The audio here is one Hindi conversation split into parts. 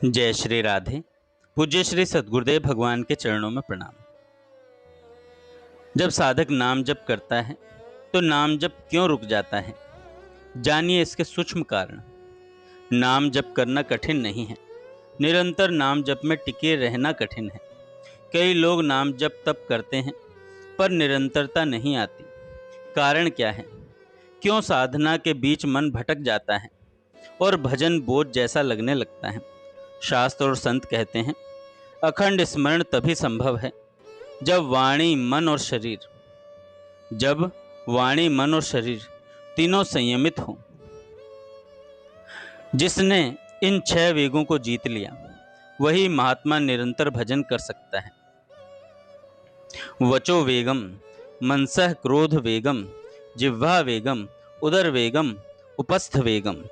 जय श्री राधे। पूज्य श्री सद्गुरुदेव भगवान के चरणों में प्रणाम। जब साधक नाम जप करता है तो नाम जप क्यों रुक जाता है, जानिए इसके सूक्ष्म कारण। नाम जप करना कठिन नहीं है, निरंतर नाम जप में टिके रहना कठिन है। कई लोग नाम जप तप करते हैं पर निरंतरता नहीं आती। कारण क्या है? क्यों साधना के बीच मन भटक जाता है और भजन बोझ जैसा लगने लगता है? शास्त्र और संत कहते हैं, अखंड स्मरण तभी संभव है जब वाणी मन और शरीर तीनों संयमित हों। जिसने इन 6 वेगों को जीत लिया वही महात्मा निरंतर भजन कर सकता है। वचो वेगम, मनसः क्रोध वेगम, जिह्वा वेगम, उदर वेगम, उपस्थ वेगम।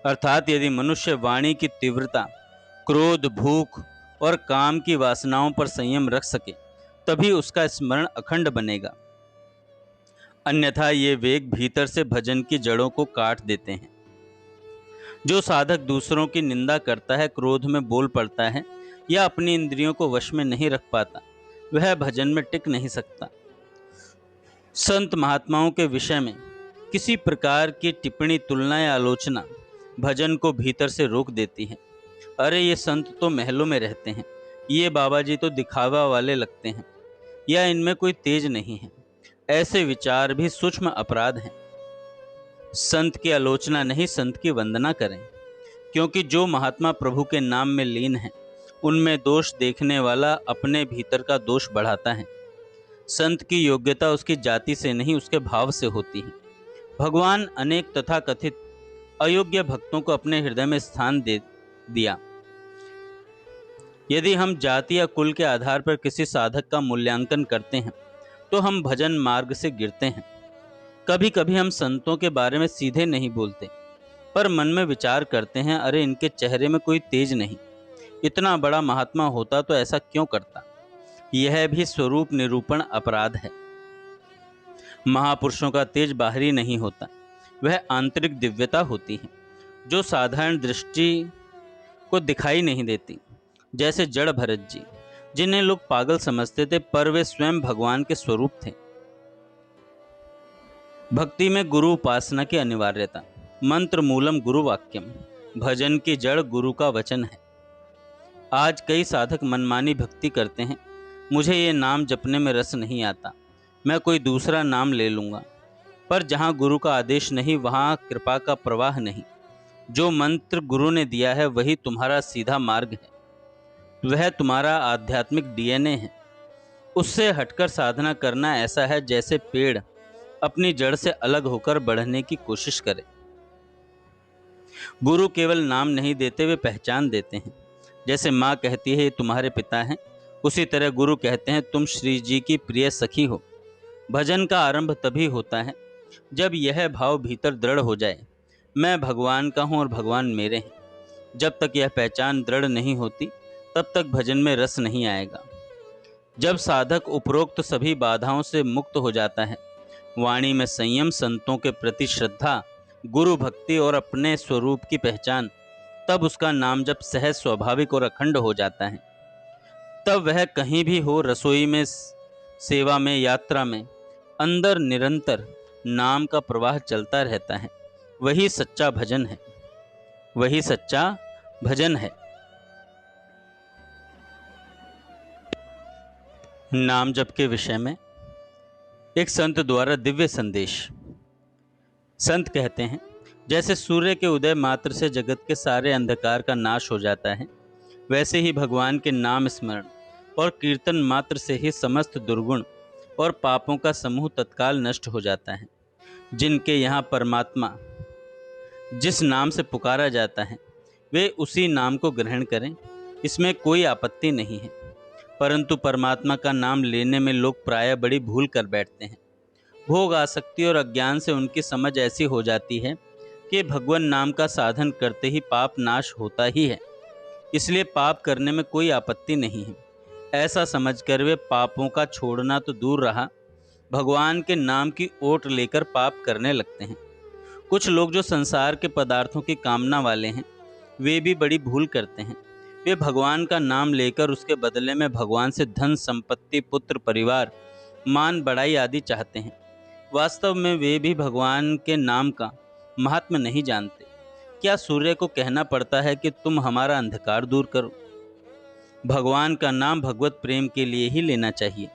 अर्थात यदि मनुष्य वाणी की तीव्रता, क्रोध, भूख और काम की वासनाओं पर संयम रख सके तभी उसका स्मरण अखंड बनेगा। अन्यथा ये वेग भीतर से भजन की जड़ों को काट देते हैं। जो साधक दूसरों की निंदा करता है, क्रोध में बोल पड़ता है या अपनी इंद्रियों को वश में नहीं रख पाता, वह भजन में टिक नहीं सकता। संत महात्माओं के विषय में किसी प्रकार की टिप्पणी, तुलना या आलोचना भजन को भीतर से रोक देती है। अरे ये संत तो महलों में रहते हैं, ये बाबा जी तो दिखावा वाले लगते हैं, या इनमें कोई तेज नहीं है। ऐसे विचार भी सूक्ष्म अपराध हैं। संत की आलोचना नहीं, संत की वंदना करें, क्योंकि जो महात्मा प्रभु के नाम में लीन है उनमें दोष देखने वाला अपने भीतर का दोष बढ़ाता है। संत की योग्यता उसकी जाति से नहीं, उसके भाव से होती है। भगवान अनेक तथाकथित अयोग्य भक्तों को अपने हृदय में स्थान दे दिया। यदि हम जाति या कुल के आधार पर किसी साधक का मूल्यांकन करते हैं तो हम भजन मार्ग से गिरते हैं। कभी कभी हम संतों के बारे में सीधे नहीं बोलते, पर मन में विचार करते हैं, अरे इनके चेहरे में कोई तेज नहीं, इतना बड़ा महात्मा होता तो ऐसा क्यों करता। यह भी स्वरूप निरूपण अपराध है। महापुरुषों का तेज बाहरी नहीं होता, वह आंतरिक दिव्यता होती है जो साधारण दृष्टि को दिखाई नहीं देती। जैसे जड़ भरत जी, जिन्हें लोग पागल समझते थे, पर वे स्वयं भगवान के स्वरूप थे। भक्ति में गुरु उपासना की अनिवार्यता। मंत्र मूलम गुरु वाक्यम, भजन की जड़ गुरु का वचन है। आज कई साधक मनमानी भक्ति करते हैं, मुझे ये नाम जपने में रस नहीं आता, मैं कोई दूसरा नाम ले लूँगा। पर जहाँ गुरु का आदेश नहीं, वहाँ कृपा का प्रवाह नहीं। जो मंत्र गुरु ने दिया है वही तुम्हारा सीधा मार्ग है, वह तुम्हारा आध्यात्मिक डीएनए है। उससे हटकर साधना करना ऐसा है जैसे पेड़ अपनी जड़ से अलग होकर बढ़ने की कोशिश करे। गुरु केवल नाम नहीं देते, वे पहचान देते हैं। जैसे माँ कहती है ये तुम्हारे पिता हैं, उसी तरह गुरु कहते हैं तुम श्री जी की प्रिय सखी हो। भजन का आरंभ तभी होता है जब यह भाव भीतर दृढ़ हो जाए, मैं भगवान का हूँ और भगवान मेरे हैं। जब तक यह पहचान दृढ़ नहीं होती तब तक भजन में रस नहीं आएगा। जब साधक उपरोक्त सभी बाधाओं से मुक्त हो जाता है, वाणी में संयम, संतों के प्रति श्रद्धा, गुरु भक्ति और अपने स्वरूप की पहचान, तब उसका नाम जब सहज, स्वाभाविक और अखंड हो जाता है। तब वह कहीं भी हो, रसोई में, सेवा में, यात्रा में, अंदर निरंतर नाम का प्रवाह चलता रहता है। वही सच्चा भजन है, वही सच्चा भजन है। नाम जप के विषय में एक संत द्वारा दिव्य संदेश। संत कहते हैं, जैसे सूर्य के उदय मात्र से जगत के सारे अंधकार का नाश हो जाता है, वैसे ही भगवान के नाम स्मरण और कीर्तन मात्र से ही समस्त दुर्गुण और पापों का समूह तत्काल नष्ट हो जाता है। जिनके यहाँ परमात्मा जिस नाम से पुकारा जाता है वे उसी नाम को ग्रहण करें, इसमें कोई आपत्ति नहीं है। परंतु परमात्मा का नाम लेने में लोग प्रायः बड़ी भूल कर बैठते हैं। भोग, आसक्ति और अज्ञान से उनकी समझ ऐसी हो जाती है कि भगवान नाम का साधन करते ही पाप नाश होता ही है, इसलिए पाप करने में कोई आपत्ति नहीं है। ऐसा समझकर वे पापों का छोड़ना तो दूर रहा, भगवान के नाम की ओट लेकर पाप करने लगते हैं। कुछ लोग जो संसार के पदार्थों की कामना वाले हैं, वे भी बड़ी भूल करते हैं। वे भगवान का नाम लेकर उसके बदले में भगवान से धन, संपत्ति, पुत्र, परिवार, मान, बड़ाई आदि चाहते हैं। वास्तव में वे भी भगवान के नाम का महात्म्य नहीं जानते। क्या सूर्य को कहना पड़ता है कि तुम हमारा अंधकार दूर करो? भगवान का नाम भगवत प्रेम के लिए ही लेना चाहिए।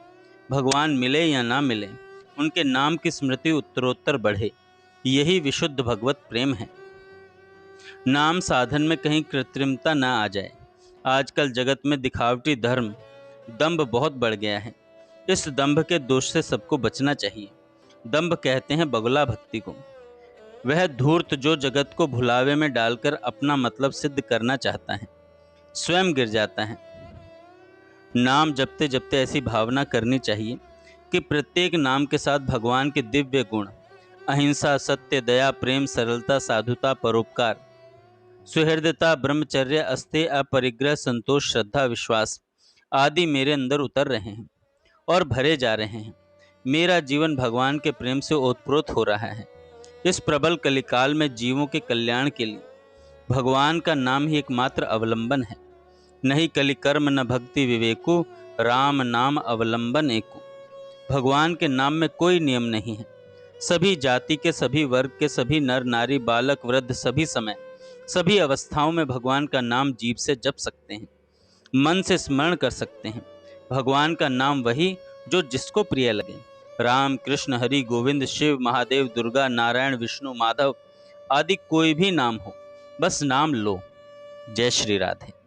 भगवान मिले या ना मिले, उनके नाम की स्मृति उत्तरोत्तर बढ़े, यही विशुद्ध भगवत प्रेम है। नाम साधन में कहीं कृत्रिमता न आ जाए। आजकल जगत में दिखावटी धर्म, दंभ बहुत बढ़ गया है। इस दंभ के दोष से सबको बचना चाहिए। दंभ कहते हैं बगुला भक्ति को। वह धूर्त जो जगत को भुलावे में डालकर अपना मतलब सिद्ध करना चाहता है, स्वयं गिर जाता है। नाम जपते जपते ऐसी भावना करनी चाहिए कि प्रत्येक नाम के साथ भगवान के दिव्य गुण, अहिंसा, सत्य, दया, प्रेम, सरलता, साधुता, परोपकार, सुहृदता, ब्रह्मचर्य, अस्तेय, अपरिग्रह, संतोष, श्रद्धा, विश्वास आदि मेरे अंदर उतर रहे हैं और भरे जा रहे हैं। मेरा जीवन भगवान के प्रेम से ओतप्रोत हो रहा है। इस प्रबल कलिकाल में जीवों के कल्याण के लिए भगवान का नाम ही एकमात्र अवलंबन है। नहीं कलिकर्म न भक्ति विवेकु, राम नाम अवलंबन एकु। भगवान के नाम में कोई नियम नहीं है। सभी जाति के, सभी वर्ग के, सभी नर नारी, बालक वृद्ध सभी समय, सभी अवस्थाओं में भगवान का नाम जीभ से जप सकते हैं, मन से स्मरण कर सकते हैं। भगवान का नाम वही जो जिसको प्रिय लगे। राम, कृष्ण, हरि, गोविंद, शिव, महादेव, दुर्गा, नारायण, विष्णु, माधव आदि कोई भी नाम हो, बस नाम लो। जय श्री राधे।